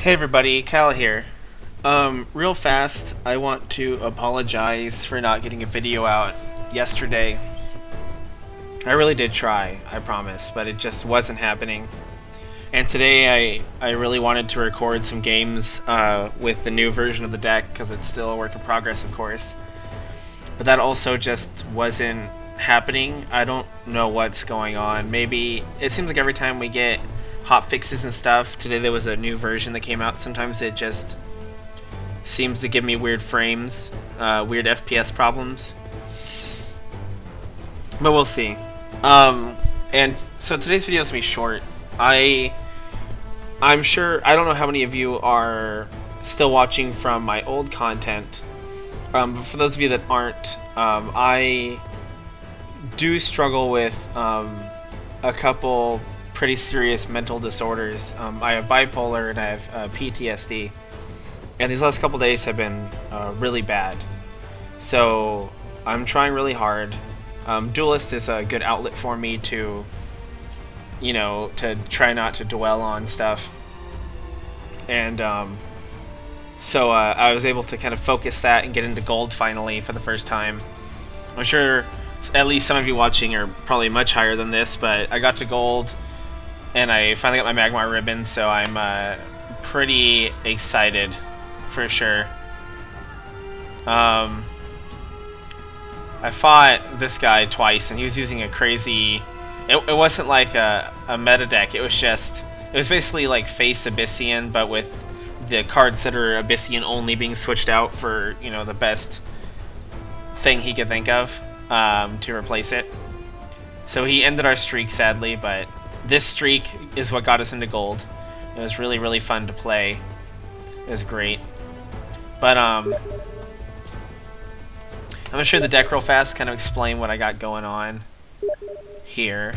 Hey everybody, Cal here. Real fast, I want to apologize for not getting a video out yesterday. I really did try, I promise, but it just wasn't happening. And today I really wanted to record some games with the new version of the deck, because it's still a work in progress, of course. But that also just wasn't happening. I don't know what's going on. Maybe, it seems like every time we get hot fixes and stuff, today there was a new version that came out, sometimes it just seems to give me weird frames, weird FPS problems. But we'll see. And so today's video is going to be short. I'm sure, I don't know how many of you are still watching from my old content, but for those of you that aren't, I do struggle with a couple pretty serious mental disorders. I have bipolar and I have PTSD, and these last couple days have been really bad. So I'm trying really hard. Duelyst is a good outlet for me to, to try not to dwell on stuff. And so I was able to kind of focus that and get into gold finally for the first time. I'm sure at least some of you watching are probably much higher than this, but I got to gold and I finally got my Magmar ribbon, so I'm pretty excited for sure. I fought this guy twice and he was using a crazy, it wasn't like a meta deck, it was basically like face Abyssian, but with the cards that are Abyssian only being switched out for, the best thing he could think of to replace it. So he ended our streak, sadly, but this streak is what got us into gold. It was really, really fun to play. It was great. But I'm gonna show the deck real fast, kind of explain what I got going on here.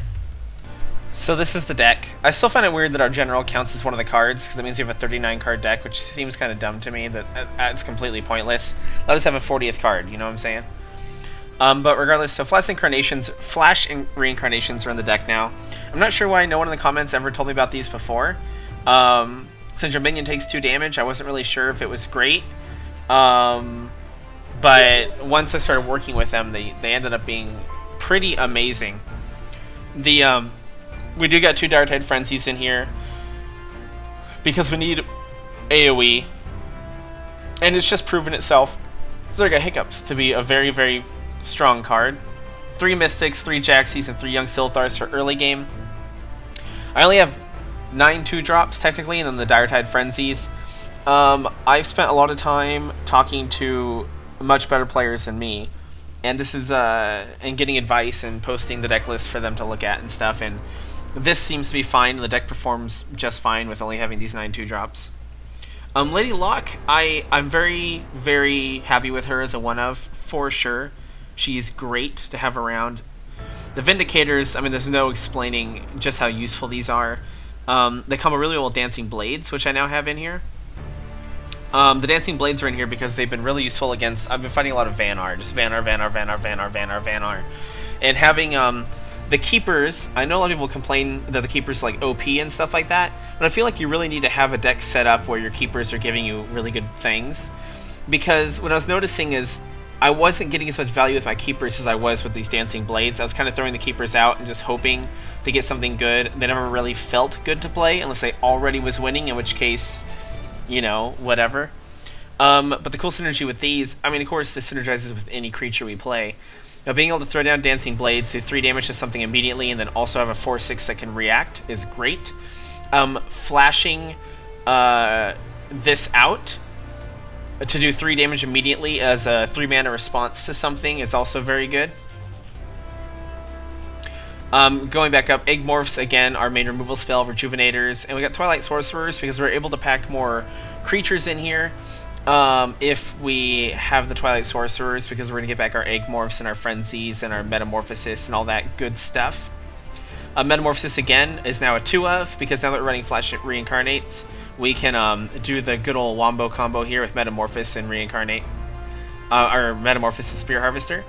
So this is the deck. I still find it weird that our general counts as one of the cards, because that means we have a 39 card deck, which seems kind of dumb to me. That it's completely pointless. Let us have a 40th card, you know what I'm saying? But regardless, so Flash Reincarnations are in the deck now. I'm not sure why no one in the comments ever told me about these before. Since your minion takes 2 damage, I wasn't really sure if it was great. But once I started working with them, they ended up being pretty amazing. We do got 2 Dire-Tide Frenzies in here because we need AoE, and it's just proven itself. So I got hiccups to be a very, very strong card. 3 Mystics, 3 Jaxies, and 3 Young Silthars for early game. I only have 9 2-drops technically, and then the Dire-Tide Frenzies. I've spent a lot of time talking to much better players than me, and this is and getting advice and posting the deck list for them to look at and stuff. And this seems to be fine. The deck performs just fine with only having these 9 2-drops. Lady Locke, I'm very, very happy with her as a one-of, for sure. She's great to have around. The Vindicators, I mean, there's no explaining just how useful these are. They come really well with Dancing Blades, which I now have in here. The Dancing Blades are in here because they've been really useful against, I've been fighting a lot of Vanar, just Vanar. And having the Keepers, I know a lot of people complain that the Keepers are like OP and stuff like that, but I feel like you really need to have a deck set up where your Keepers are giving you really good things. Because what I was noticing is I wasn't getting as much value with my Keepers as I was with these Dancing Blades. I was kind of throwing the Keepers out and just hoping to get something good. They never really felt good to play unless they already was winning, in which case, whatever. But the cool synergy with these, I mean, of course, this synergizes with any creature we play. Now, being able to throw down Dancing Blades, do 3 damage to something immediately, and then also have a 4/6 that can react is great. Flashing this out to do 3 damage immediately as a 3-mana response to something is also very good. Going back up, Egg-Morphs, again, our main removal spell, Rejuvenators, and we got Twilight Sorcerers because we're able to pack more creatures in here if we have the Twilight Sorcerers, because we're going to get back our Egg-Morphs and our Frenzies and our Metamorphosis and all that good stuff. Metamorphosis, again, is now a 2-of, because now that we're running Flash Reincarnates, we can do the good old Wombo combo here with Metamorphosis and Reincarnate, or Metamorphosis and Spear Harvester.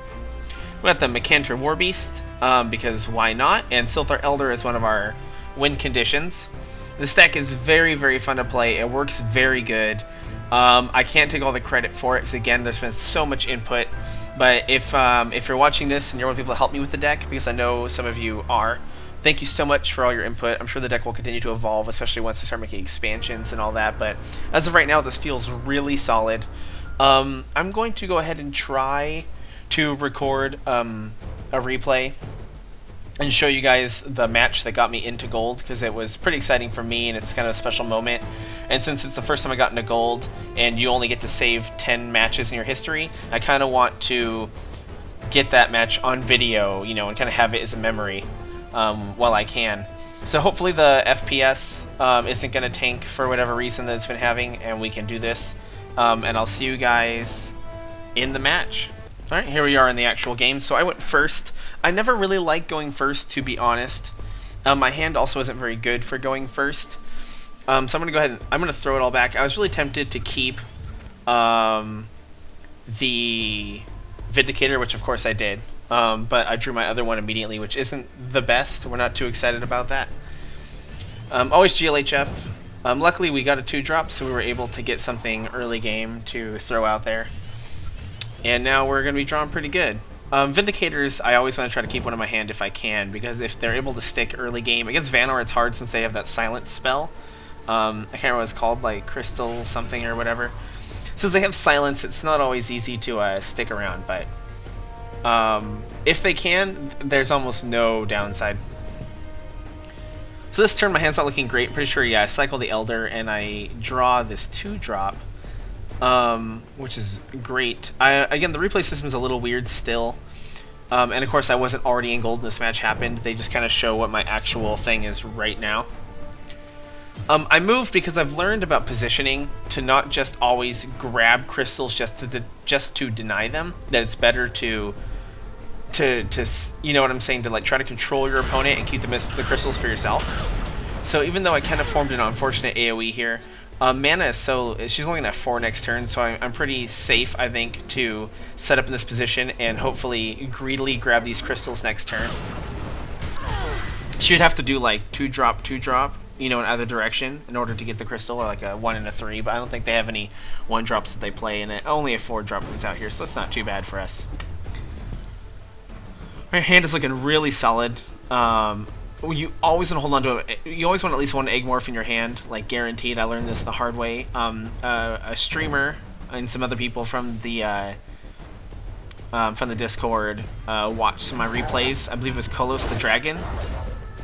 We got the Mecantor Warbeast, because why not? And Silthar Elder is one of our win conditions. This deck is very, very fun to play. It works very good. I can't take all the credit for it because, again, there's been so much input. But if you're watching this and you're one of the people to help me with the deck, because I know some of you are, thank you so much for all your input. I'm sure the deck will continue to evolve, especially once I start making expansions and all that. But as of right now, this feels really solid. I'm going to go ahead and try to record a replay and show you guys the match that got me into gold, because it was pretty exciting for me and it's kind of a special moment. And since it's the first time I got into gold and you only get to save 10 matches in your history, I kind of want to get that match on video, you know, and kind of have it as a memory while I can. So hopefully the FPS isn't going to tank for whatever reason that it's been having, and we can do this. And I'll see you guys in the match. Alright, here we are in the actual game. So I went first. I never really liked going first, to be honest. My hand also isn't very good for going first. So I'm going to go ahead and I'm going to throw it all back. I was really tempted to keep the Vindicator, which of course I did. But I drew my other one immediately, which isn't the best. We're not too excited about that. Always GLHF. Luckily we got a 2-drop, so we were able to get something early game to throw out there. And now we're going to be drawn pretty good. Vindicators, I always want to try to keep one in my hand if I can, because if they're able to stick early game, against Vanor it's hard since they have that silence spell. I can't remember what it's called, like Crystal something or whatever. Since they have silence, it's not always easy to stick around, but if they can, there's almost no downside. So this turn my hand's not looking great. Pretty sure, yeah, I cycle the Elder and I draw this 2-drop. Which is great. Again, the replay system is a little weird still. And of course I wasn't already in gold when this match happened. They just kind of show what my actual thing is right now. I moved because I've learned about positioning to not just always grab crystals just to deny them. That it's better to you know what I'm saying, to like try to control your opponent and keep the crystals for yourself. So even though I kind of formed an unfortunate AoE here, mana is she's only going to have 4 next turn, so I'm pretty safe, I think, to set up in this position and hopefully greedily grab these crystals next turn. She would have to do like 2-drop, 2-drop, you know, in either direction in order to get the crystal, or like a 1 and a 3, but I don't think they have any 1-drops that they play, and only a 4-drop comes out here, so that's not too bad for us. My hand is looking really solid. You always want to hold on to it. You always want at least one Egg-Morph in your hand, like guaranteed. I learned this the hard way. A streamer and some other people from the Discord watched some of my replays. I believe it was Kolos the Dragon.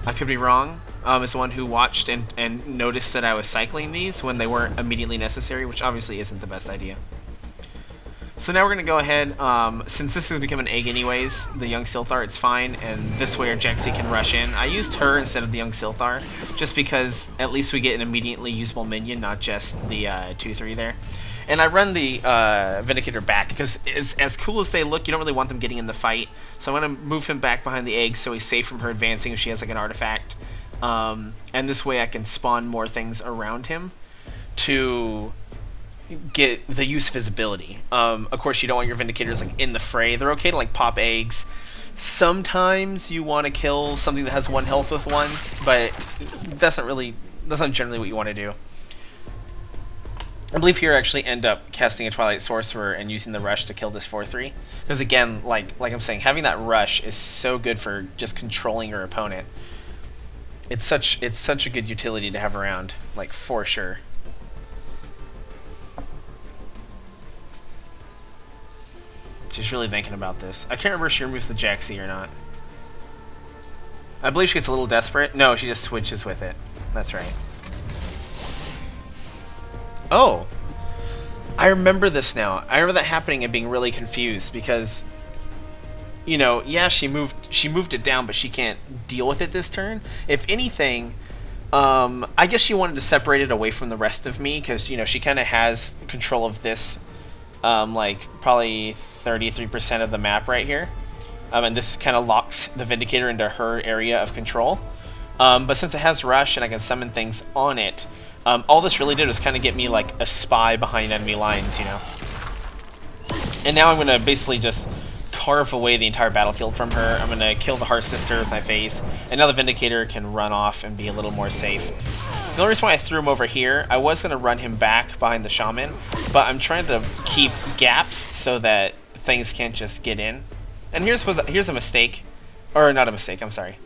I could be wrong. Is the one who watched and noticed that I was cycling these when they weren't immediately necessary, which obviously isn't the best idea. So now we're going to go ahead, since this has become an egg anyways, the young Silthar, it's fine, and this way our Jexi can rush in. I used her instead of the young Silthar, just because at least we get an immediately usable minion, not just the 2-3 there. And I run the Vindicator back, because as cool as they look, you don't really want them getting in the fight. So I'm going to move him back behind the egg so he's safe from her advancing if she has like an artifact. And this way I can spawn more things around him to get the use of his ability. Of course, you don't want your Vindicators like in the fray. They're okay to like pop eggs. Sometimes you want to kill something that has 1 health with 1, but that's not generally what you want to do. I believe here I actually end up casting a Twilight Sorcerer and using the rush to kill this 4-3. Because again, like I'm saying, having that rush is so good for just controlling your opponent. It's such a good utility to have around, like, for sure. Just really thinking about this. I can't remember if she removes the Jexi or not. I believe she gets a little desperate. No, she just switches with it. That's right. Oh! I remember this now. I remember that happening and being really confused because, you know, yeah, she moved it down, but she can't deal with it this turn. If anything, I guess she wanted to separate it away from the rest of me because, you know, she kind of has control of this, like, probably 33% of the map right here. And this kind of locks the Vindicator into her area of control. But since it has Rush and I can summon things on it, all this really did was kind of get me like a spy behind enemy lines, you know. And now I'm going to basically just carve away the entire battlefield from her. I'm going to kill the Heart Sister with my face, and now the Vindicator can run off and be a little more safe. The only reason why I threw him over here, I was going to run him back behind the shaman, but I'm trying to keep gaps so that things can't just get in. And here's a mistake, or not a mistake, I'm sorry.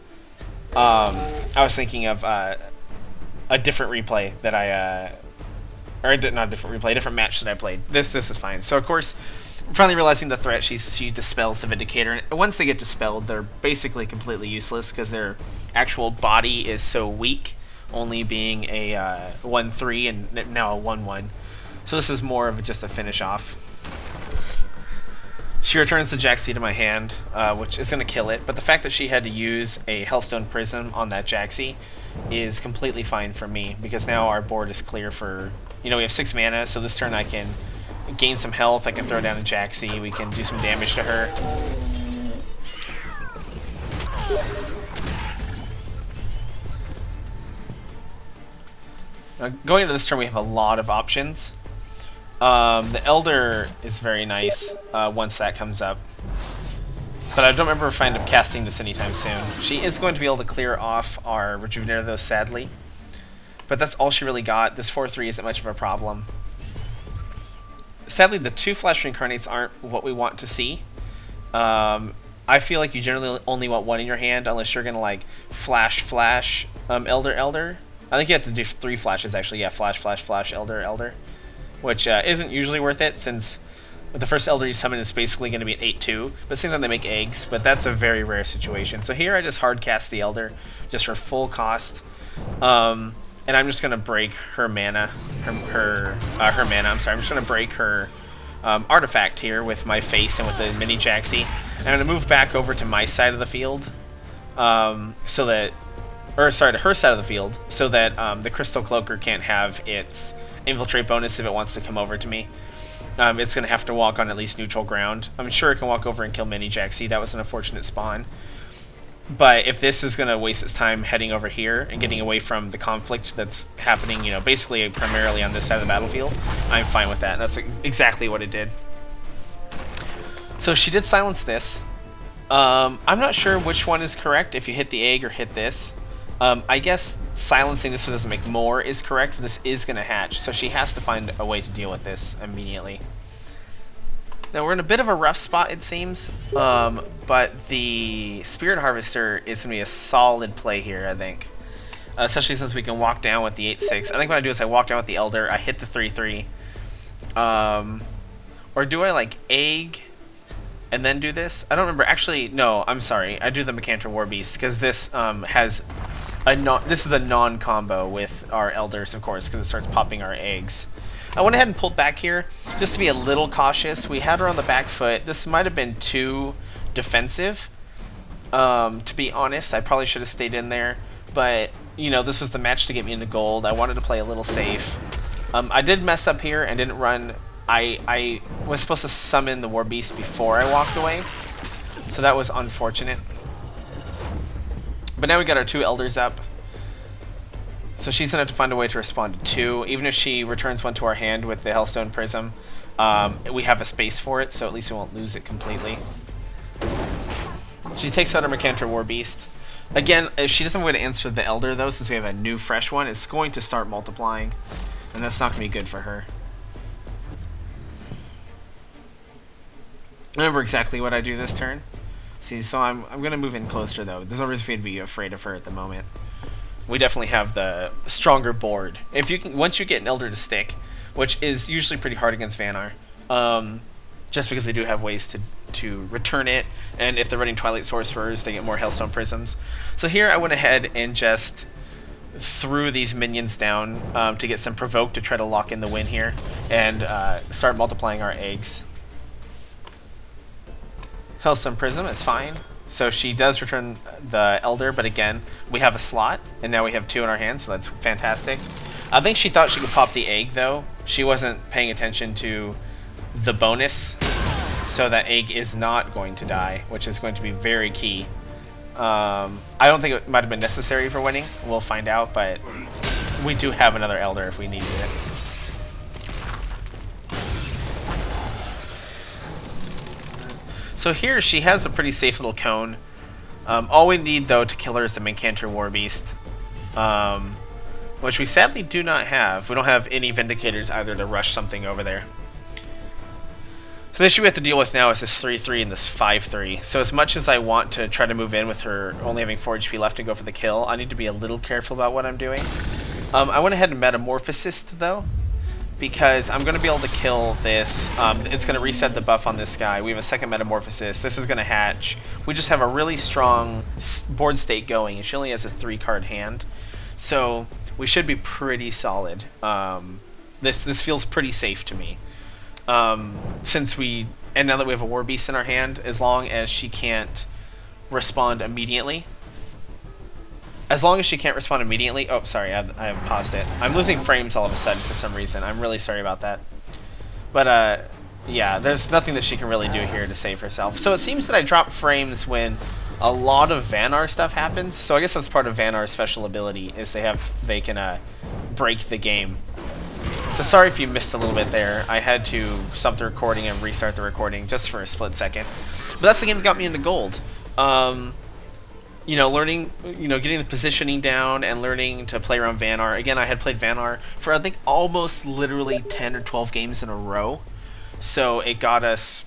I was thinking of a different replay that not a different replay, a different match that I played. This is fine. So of course, finally realizing the threat, she dispels the Vindicator, and once they get dispelled, they're basically completely useless because their actual body is so weak, only being a 1-3 and now a 1-1. So this is more of just a finish off. She returns the Jaxi to my hand, which is going to kill it, but the fact that she had to use a Hellstone Prism on that Jaxi is completely fine for me, because now our board is clear for, we have 6 mana, so this turn I can gain some health, I can throw down a Jaxi, we can do some damage to her. Going into this turn, we have a lot of options. The Elder is very nice once that comes up. But I don't remember if I end up casting this anytime soon. She is going to be able to clear off our Rejuvenator, though, sadly. But that's all she really got. This 4-3 isn't much of a problem. Sadly, the 2 Flash Reincarnates aren't what we want to see. I feel like you generally only want 1 in your hand, unless you're going to, like, flash, Elder. I think you have to do 3 flashes, actually. Yeah, flash, Elder. Which isn't usually worth it, since the first Elder you summon is basically going to be an 8-2, but sometimes they make eggs, but that's a very rare situation. So here I just hard cast the Elder, just for full cost, and I'm just going to break her mana, I'm just going to break her artifact here with my face and with the mini Jaxi, and I'm going to move back over to my side of the field, to her side of the field, so that the Crystal Cloaker can't have its infiltrate bonus if it wants to come over to me. It's going to have to walk on at least neutral ground. I'm sure it can walk over and kill Mini Jaxi. That was an unfortunate spawn. But if this is going to waste its time heading over here and getting away from the conflict that's happening, basically primarily on this side of the battlefield, I'm fine with that. That's exactly what it did. So she did silence this. I'm not sure which one is correct, if you hit the egg or hit this. I guess silencing this so it doesn't make more is correct, but this is going to hatch, so she has to find a way to deal with this immediately. Now we're in a bit of a rough spot, it seems, but the Spirit Harvester is going to be a solid play here, I think. Especially since we can walk down with the 8-6. I think what I do is I walk down with the Elder, I hit the 3-3. Or do I, like, egg and then do this? I don't remember. Actually, no, I'm sorry. I do the Mecantor Warbeast, because this has this is a non-combo with our Elders, of course, because it starts popping our eggs. I went ahead and pulled back here just to be a little cautious. We had her on the back foot. This might have been too defensive. To be honest, I probably should have stayed in there. But, this was the match to get me into gold. I wanted to play a little safe. I did mess up here and didn't run. I was supposed to summon the Warbeast before I walked away. So that was unfortunate. But now we got our 2 Elders up. So she's going to have to find a way to respond to 2. Even if she returns 1 to our hand with the Hellstone Prism, we have a space for it, so at least we won't lose it completely. She takes out our Mecantor Warbeast. Again, if she doesn't have a way to answer the Elder, though, since we have a new fresh one, it's going to start multiplying. And that's not going to be good for her. I remember exactly what I do this turn. See, so I'm going to move in closer, though. There's no reason for me to be afraid of her at the moment. We definitely have the stronger board. If you can, once you get an Elder to stick, which is usually pretty hard against Vanar, just because they do have ways to return it, and if they're running Twilight Sorcerers, they get more Hellstone Prisms. So here I went ahead and just threw these minions down to get some Provoke to try to lock in the win here, and start multiplying our eggs. Hellstone Prism is fine. So she does return the Elder, but again, we have a slot, and now we have 2 in our hands, so that's fantastic. I think she thought she could pop the egg, though. She wasn't paying attention to the bonus, so that egg is not going to die, which is going to be very key. I don't think it might have been necessary for winning. We'll find out, but we do have another Elder if we needed it. So here she has a pretty safe little cone. All we need, though, to kill her is the Mecantor Warbeast. which we sadly do not have. We don't have any Vindicators either to rush something over there. So the issue we have to deal with now is this 3-3 and this 5-3. So as much as I want to try to move in with her only having 4 HP left and go for the kill, I need to be a little careful about what I'm doing. I went ahead and Metamorphosis though, because I'm going to be able to kill this. It's going to reset the buff on this guy. We have a second Metamorphosis. This is going to hatch. We just have a really strong board state going, and she only has a 3-card hand. So we should be pretty solid. This feels pretty safe to me. And now that we have a War Beast in our hand, as long as she can't respond immediately. As long as she can't respond immediately. Oh, sorry, I have paused it. I'm losing frames all of a sudden for some reason. I'm really sorry about that. But, yeah, there's nothing that she can really do here to save herself. So it seems that I drop frames when a lot of Vanar stuff happens. So I guess that's part of Vanar's special ability, is they can break the game. So sorry if you missed a little bit there. I had to stop the recording and restart the recording just for a split second. But that's the game that got me into gold. You know, learning, getting the positioning down and learning to play around Vanar. Again, I had played Vanar for, I think, almost literally 10 or 12 games in a row. So it got us,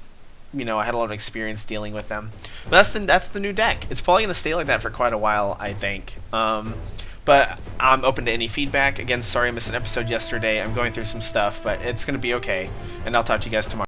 I had a lot of experience dealing with them. But that's the new deck. It's probably going to stay like that for quite a while, I think. But I'm open to any feedback. Again, sorry I missed an episode yesterday. I'm going through some stuff, but it's going to be okay. And I'll talk to you guys tomorrow.